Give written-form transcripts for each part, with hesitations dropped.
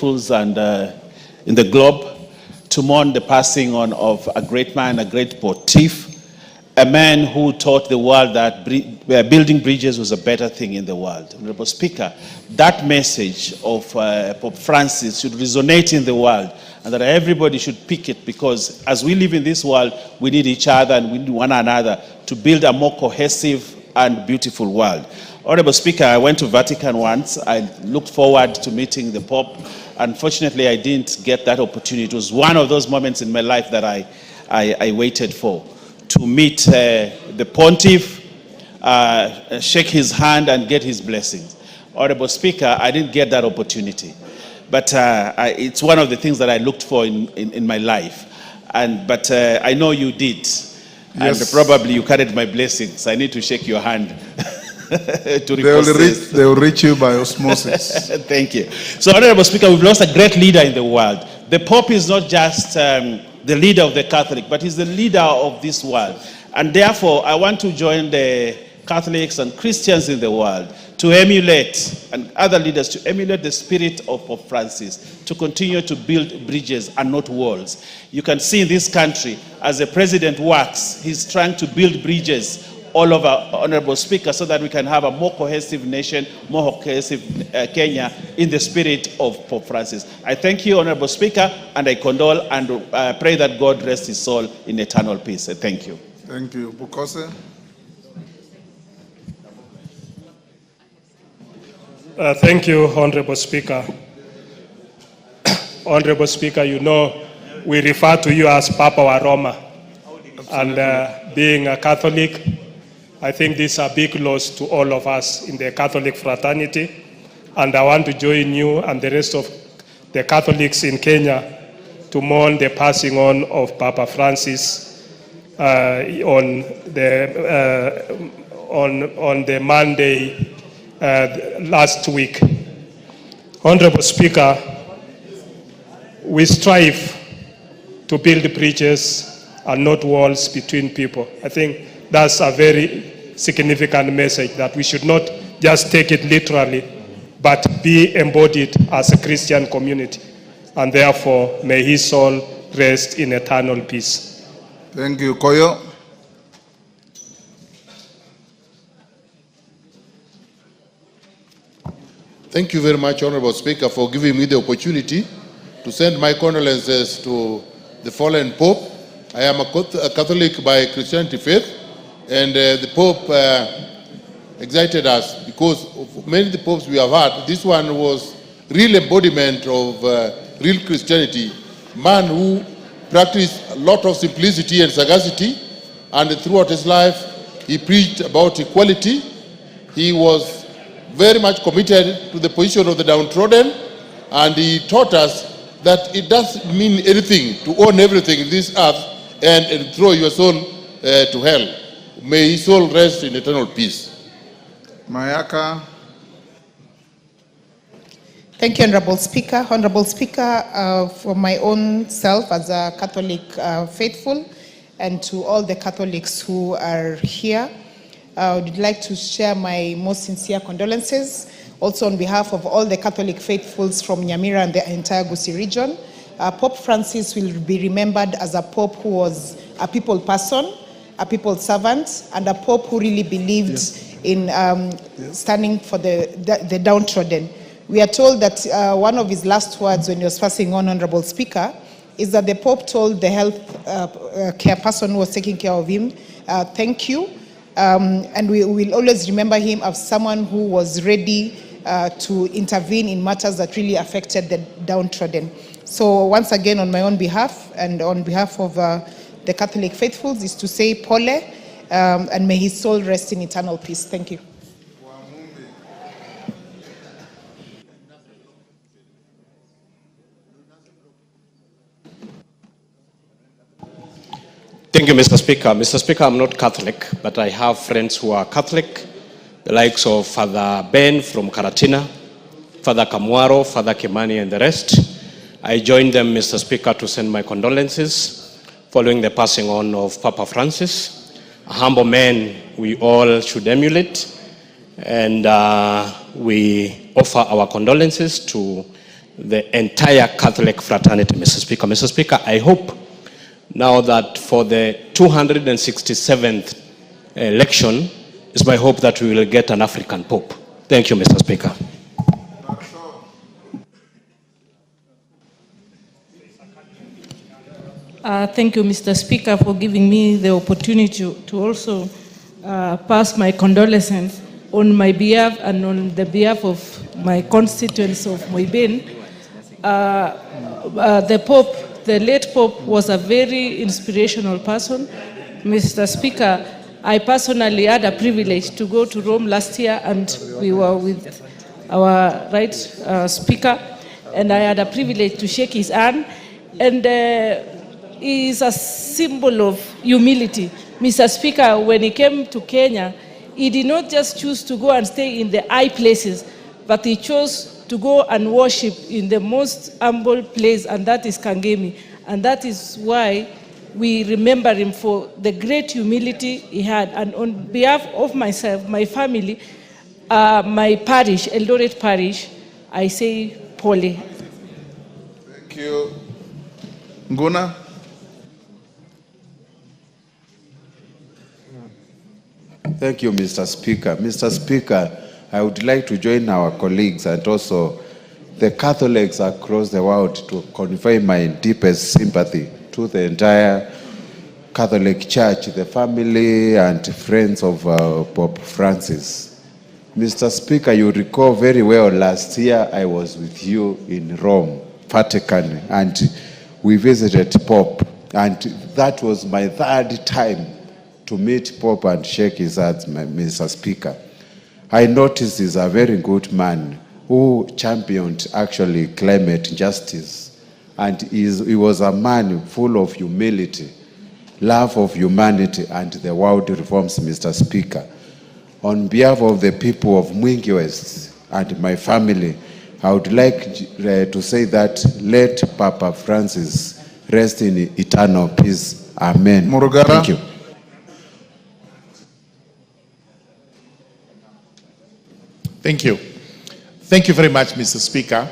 and in the globe to mourn the passing on of a great man, a great pontiff, a man who taught the world that building bridges was a better thing in the world. Honorable Speaker, that message of Pope Francis should resonate in the world, and that everybody should pick it, because as we live in this world, we need each other and we need one another to build a more cohesive and beautiful world. Honorable Speaker, I went to Vatican once. I looked forward to meeting the Pope. Unfortunately, I didn't get that opportunity. It was one of those moments in my life that I waited for, to meet the Pontiff, shake his hand and get his blessings. Honorable Speaker, I didn't get that opportunity. But it's one of the things that I looked for in my life. But I know you did. Yes. And probably you carried my blessings. I need to shake your hand. They will reach you by osmosis. Thank you. So, Honorable Speaker, we've lost a great leader in the world. The Pope is not just the leader of the Catholic, but he's the leader of this world. And therefore, I want to join the Catholics and Christians in the world to emulate, and other leaders to emulate the spirit of Pope Francis, to continue to build bridges and not walls. You can see in this country, as the president works, he's trying to build bridges all over, Honorable Speaker, so that we can have a more cohesive nation, more cohesive Kenya in the spirit of Pope Francis. I thank you, Honorable Speaker, and I condole and pray that God rest his soul in eternal peace. Thank you. Thank you. Bukose? Thank you, Honorable Speaker. Honorable Speaker, you know, we refer to you as Papa wa Roma. And being a Catholic, I think this is a big loss to all of us in the Catholic fraternity. And I want to join you and the rest of the Catholics in Kenya to mourn the passing on of Papa Francis on the Monday last week. Honorable Speaker, we strive to build bridges and not walls between people. I think that's a very significant message, that we should not just take it literally, but be embodied as a Christian community. And therefore, may his soul rest in eternal peace. Thank you. Koyo? Thank you very much, Honorable Speaker, for giving me the opportunity to send my condolences to the fallen Pope. I am a Catholic by Christianity faith, and the Pope excited us because of many of the popes we have had. This one was real embodiment of real Christianity, man who practiced a lot of simplicity and sagacity, and throughout his life he preached about equality. He was very much committed to the position of the downtrodden, and he taught us that it doesn't mean anything to own everything in this earth and throw your soul to hell. May his soul rest in eternal peace. Mayaka? Thank you, Honorable Speaker. Honorable Speaker, for my own self as a Catholic faithful, and to all the Catholics who are here, I would like to share my most sincere condolences. Also on behalf of all the Catholic faithfuls from Nyamira and the entire Gusii region. Pope Francis will be remembered as a Pope who was a people person, a people servant, and a Pope who really believed in standing for the downtrodden. We are told that one of his last words when he was passing on, Honorable Speaker, is that the Pope told the health care person who was taking care of him, thank you. And we will always remember him as someone who was ready to intervene in matters that really affected the downtrodden. So once again, on my own behalf and on behalf of the Catholic faithfuls, is to say Pole, and may his soul rest in eternal peace. Thank you. Thank you, Mr. Speaker. Mr. Speaker, I'm not Catholic, but I have friends who are Catholic, the likes of Father Ben from Karatina, Father Kamwaro, Father Kimani, and the rest. I joined them, Mr. Speaker, to send my condolences following the passing on of Papa Francis, a humble man we all should emulate, and we offer our condolences to the entire Catholic fraternity, Mr. Speaker. Mr. Speaker, I hope now that for the 267th election, it's my hope that we will get an African Pope. Thank you, Mr. Speaker. Thank you, Mr. Speaker, for giving me the opportunity to also pass my condolences on my behalf and on the behalf of my constituents of Moibin. The Pope, the late Pope, was a very inspirational person. Mr. Speaker, I personally had a privilege to go to Rome last year, and we were with our right speaker, and I had a privilege to shake his hand, and he is a symbol of humility. Mr. Speaker, when he came to Kenya, he did not just choose to go and stay in the high places, but he chose to go and worship in the most humble place, and that is Kangemi. And that is why we remember him for the great humility he had. And on behalf of myself, my family, my parish, Eldoret Parish, I say Pole. Thank you. Nguna. Thank you, Mr. Speaker. Mr. Speaker, I would like to join our colleagues and also the Catholics across the world to convey my deepest sympathy to the entire Catholic Church, the family and friends of Pope Francis. Mr. Speaker, you recall very well last year I was with you in Rome, Vatican, and we visited Pope, and that was my third time to meet Pope and shake his hand, Mr. Speaker. I noticed he's a very good man who championed actually climate justice, and he was a man full of humility, love of humanity and the world reforms, Mr. Speaker. On behalf of the people of Mwingi West and my family, I would like to say that let Papa Francis rest in eternal peace. Amen. Murugara. Thank you. Thank you. Thank you very much, Mr. Speaker.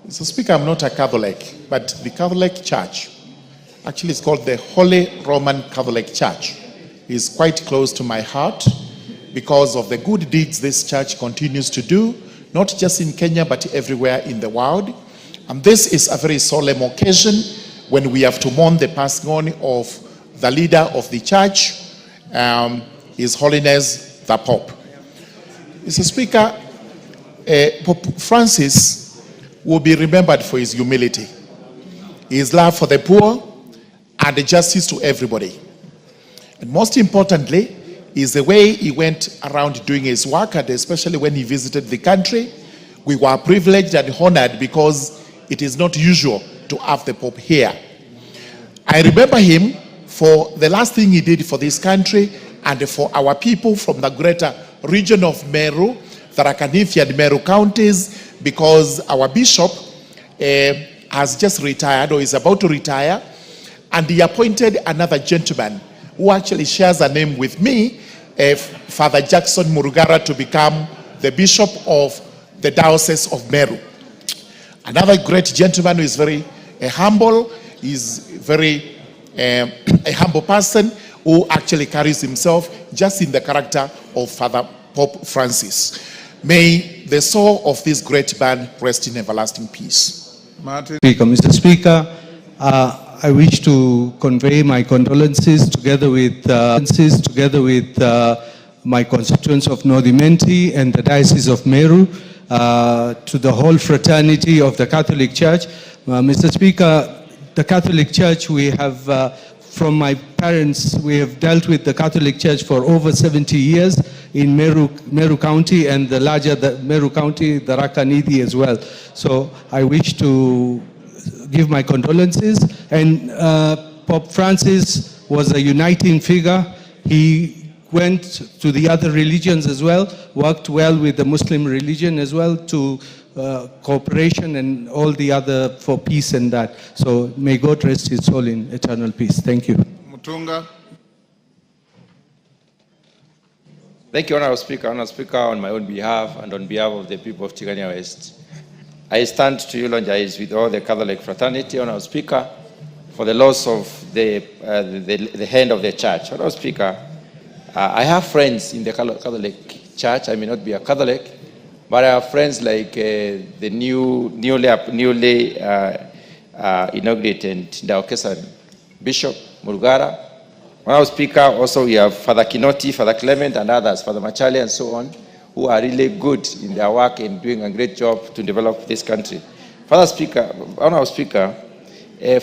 Mr. Speaker, I'm not a Catholic, but the Catholic Church, actually it's called the Holy Roman Catholic Church, is quite close to my heart because of the good deeds this church continues to do, not just in Kenya, but everywhere in the world. And this is a very solemn occasion when we have to mourn the passing on of the leader of the church, His Holiness the Pope. Mr. Speaker, Pope Francis will be remembered for his humility, his love for the poor, and the justice to everybody. And most importantly, is the way he went around doing his work, and especially when he visited the country. We were privileged and honored because it is not usual to have the Pope here. I remember him for the last thing he did for this country and for our people from the greater region of Meru, Tharaka Nithi and Meru counties, because our bishop has just retired or is about to retire, and he appointed another gentleman who actually shares a name with me, Father Jackson Murugara, to become the bishop of the Diocese of Meru. Another great gentleman who is very humble, is very a humble person who actually carries himself just in the character of Father Pope Francis. May the soul of this great man rest in everlasting peace. Martin. Mr. Speaker, I wish to convey my condolences together with my constituents of North Imenti and the Diocese of Meru to the whole fraternity of the Catholic Church. Mr. Speaker, the Catholic Church, we have, from my parents, we have dealt with the Catholic Church for over 70 years in Meru County and the larger Meru County, the Tharaka Nithi as well. So I wish to give my condolences. And Pope Francis was a uniting figure. He went to the other religions as well, worked well with the Muslim religion as well to cooperation and all the other for peace and that. So may God rest his soul in eternal peace. Thank you. Mutunga. Thank you, Honorable Speaker. Honorable Speaker, on my own behalf and on behalf of the people of Tigania West, I stand to eulogize with all the Catholic fraternity, Honorable Speaker, for the loss of the hand of the church. Honorable Speaker, I have friends in the Catholic Church. I may not be a Catholic, but I have friends like the newly inaugurated Diocesan Bishop Mulgara. Honorable Speaker, also we have Father Kinoti, Father Clement, and others, Father Machali, and so on, who are really good in their work and doing a great job to develop this country. Honorable Speaker, the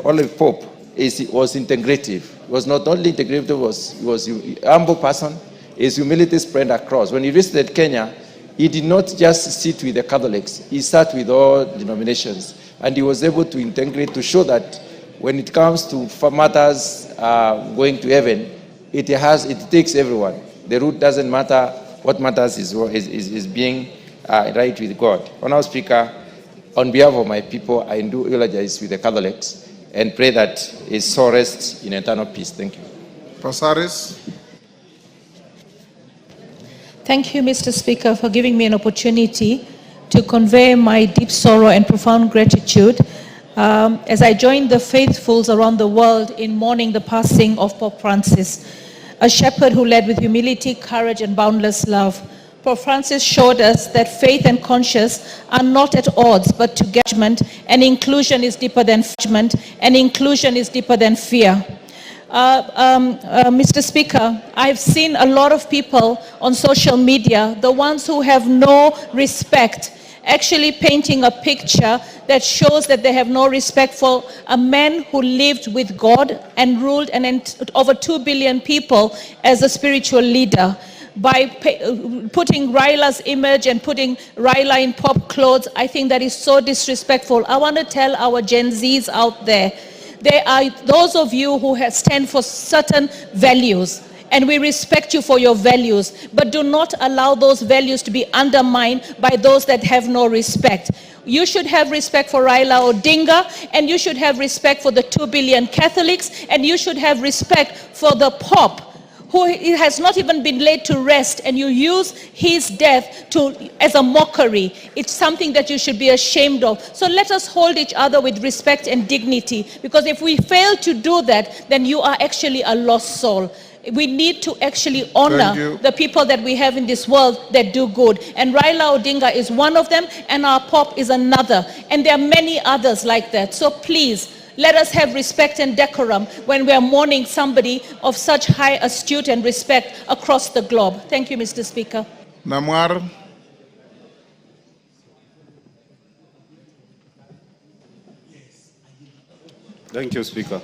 Holy Pope was integrative. He was not only integrative, he was a humble person. His humility spread across. When he visited Kenya, he did not just sit with the Catholics. He sat with all denominations. And he was able to integrate, to show that when it comes to matters going to heaven, it takes everyone. The root doesn't matter. What matters is being right with God. Honorable Speaker, on behalf of my people, I do eulogize with the Catholics and pray that his soul rests in eternal peace. Thank you. Pasaris. Thank you, Mr. Speaker, for giving me an opportunity to convey my deep sorrow and profound gratitude as I join the faithfuls around the world in mourning the passing of Pope Francis, a shepherd who led with humility, courage, and boundless love. Pope Francis showed us that faith and conscience are not at odds, but to judgment, and inclusion is deeper than judgment, and inclusion is deeper than fear. Mr. Speaker, I've seen a lot of people on social media, the ones who have no respect, actually painting a picture that shows that they have no respect for a man who lived with God and ruled over 2 billion people as a spiritual leader. By putting Raila's image and putting Raila in pop clothes, I think that is so disrespectful. I want to tell our Gen Zs out there, there are those of you who stand for certain values, and we respect you for your values, but do not allow those values to be undermined by those that have no respect. You should have respect for Raila Odinga, and you should have respect for the 2 billion Catholics, and you should have respect for the Pope, who has not even been laid to rest, and you use his death as a mockery. It's something that you should be ashamed of. So let us hold each other with respect and dignity, because if we fail to do that, then you are actually a lost soul. We need to actually honor the people that we have in this world that do good. And Raila Odinga is one of them, and our Pope is another. And there are many others like that. So please, let us have respect and decorum when we are mourning somebody of such high astute and respect across the globe. Thank you, Mr. Speaker. Namwar. Thank you, Speaker.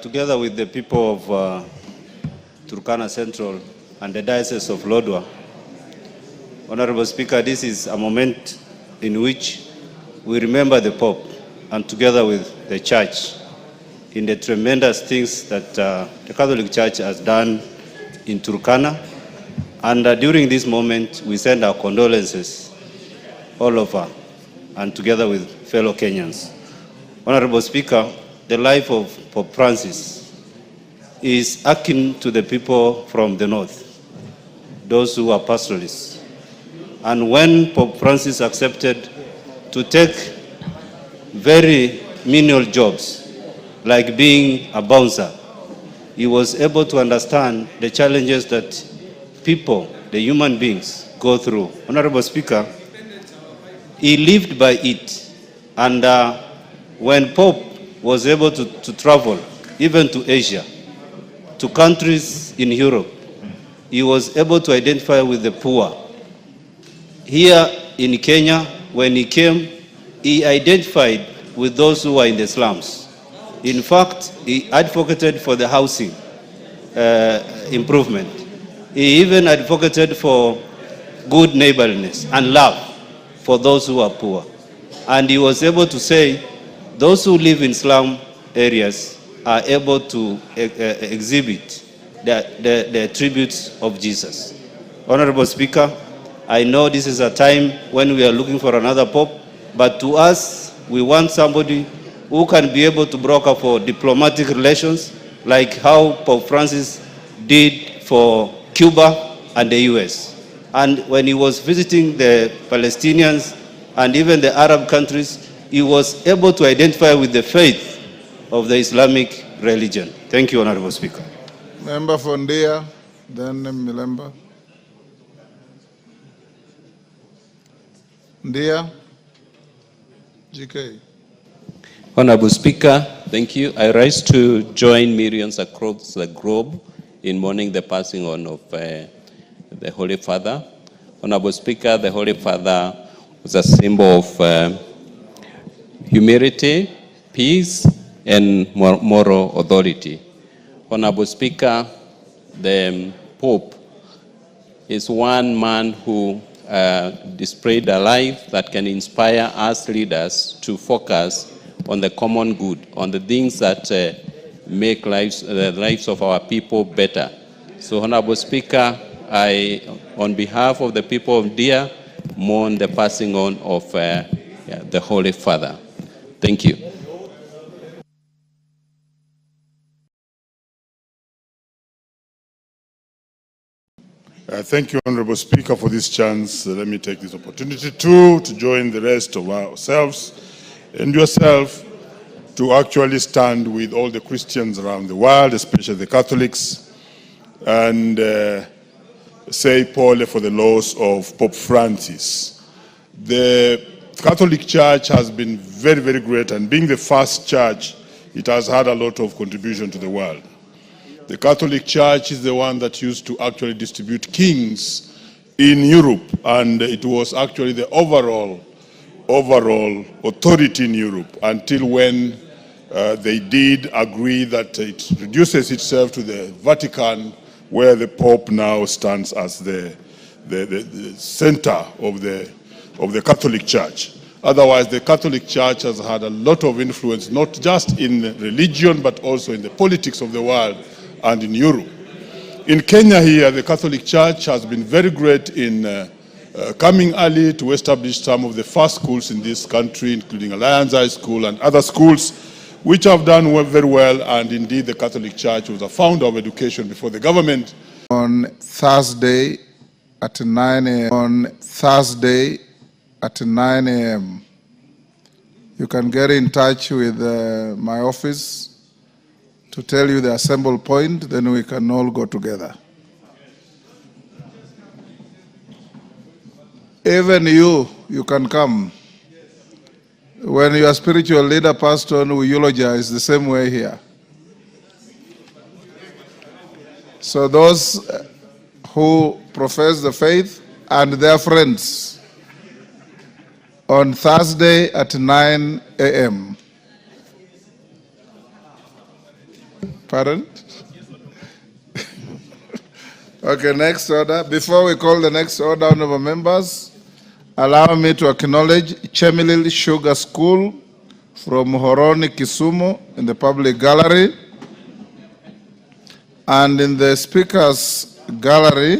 Together with the people of Turkana Central and the Diocese of Lodwar, Honorable Speaker, this is a moment in which we remember the Pope, and together with the Church, in the tremendous things that the Catholic Church has done in Turkana. And during this moment, we send our condolences all over, and together with fellow Kenyans. Honorable Speaker, the life of Pope Francis is akin to the people from the north, those who are pastoralists. And when Pope Francis accepted to take very menial jobs, like being a bouncer, he was able to understand the challenges that people, the human beings, go through. Honorable Speaker, he lived by it. And when Pope was able to travel, even to Asia, to countries in Europe, he was able to identify with the poor. Here in Kenya, when he came, he identified with those who are in the slums. In fact, he advocated for the housing improvement. He even advocated for good neighborliness and love for those who are poor. And he was able to say, those who live in slum areas are able to exhibit the attributes of Jesus. Honorable Speaker, I know this is a time when we are looking for another Pope, but to us, we want somebody who can be able to broker for diplomatic relations, like how Pope Francis did for Cuba and the US. And when he was visiting the Palestinians and even the Arab countries, he was able to identify with the faith of the Islamic religion. Thank you, Honorable Speaker. Member for Ndia, then Milemba. Ndia, GK. Honorable Speaker, thank you. I rise to join millions across the globe in mourning the passing on of the Holy Father. Honorable Speaker, the Holy Father was a symbol of humility, peace, and moral authority. Honorable Speaker, the Pope is one man who displayed a life that can inspire us leaders to focus on the common good, on the things that make the lives of our people better. So, Honorable Speaker, I, on behalf of the people of Dia, mourn the passing on of the Holy Father. Thank you. Thank you, Honorable Speaker, for this chance. Let me take this opportunity to join the rest of ourselves and yourself to actually stand with all the Christians around the world, especially the Catholics, and say Paul for the loss of Pope Francis. The Catholic Church has been very, very great, and being the first church, it has had a lot of contribution to the world. The Catholic Church is the one that used to actually distribute kings in Europe, and it was actually the overall authority in Europe until when they did agree that it reduces itself to the Vatican, where the Pope now stands as the center of the Catholic Church. Otherwise, the Catholic Church has had a lot of influence, not just in religion, but also in the politics of the world and in Europe. In Kenya here, the Catholic Church has been very great in coming early to establish some of the first schools in this country, including Alliance High School and other schools, which have done very well, and indeed the Catholic Church was a founder of education before the government. On Thursday at 9 a.m. You can get in touch with my office to tell you the assemble point, then we can all go together. Even you can come. When your spiritual leader passed on, we eulogize the same way here. So those who profess the faith and their friends, on Thursday at 9 a.m. Pardon? Okay, next order. Before we call the next order, honorable members, allow me to acknowledge Chemilil Sugar School from Horoni, Kisumu, in the public gallery. And in the speaker's gallery,